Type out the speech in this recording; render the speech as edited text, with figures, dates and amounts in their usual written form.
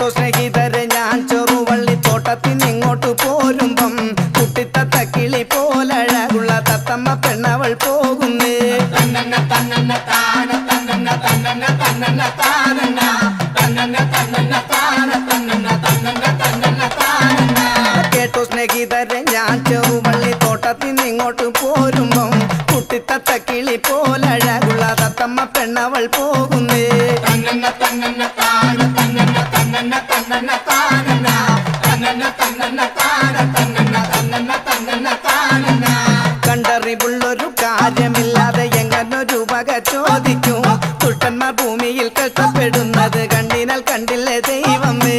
കേട്ടോ സ്നേഹിതരെ ഞാൻ ചെറുവള്ളിത്തോട്ടത്തിനിങ്ങോട്ട് പോരുമ്പം കുട്ടിത്തത്ത കിളി പോലഴകുള്ള തത്തമ്മ പെണ്ണവൾ പോകുന്നേ. കേട്ടോ സ്നേഹിതരെ ഞാൻ ചെറുവള്ളിത്തോട്ടത്തിനിങ്ങോട്ട് പോരുമ്പം കുട്ടിത്തത്ത കിളി പോലഴകുള്ള തത്തമ്മ പെണ്ണവൾ പോകുന്നേ. കണ്ടറിവുള്ളൊരു കാര്യമില്ലാതെ എങ്ങനൊരു വക ചോദിക്കും. ദുഷ്ടന്മാർ ഭൂമിയിൽ കഷ്ടപ്പെടുന്നത് കണ്ടിനാൽ കണ്ടില്ലേ ദൈവമേ.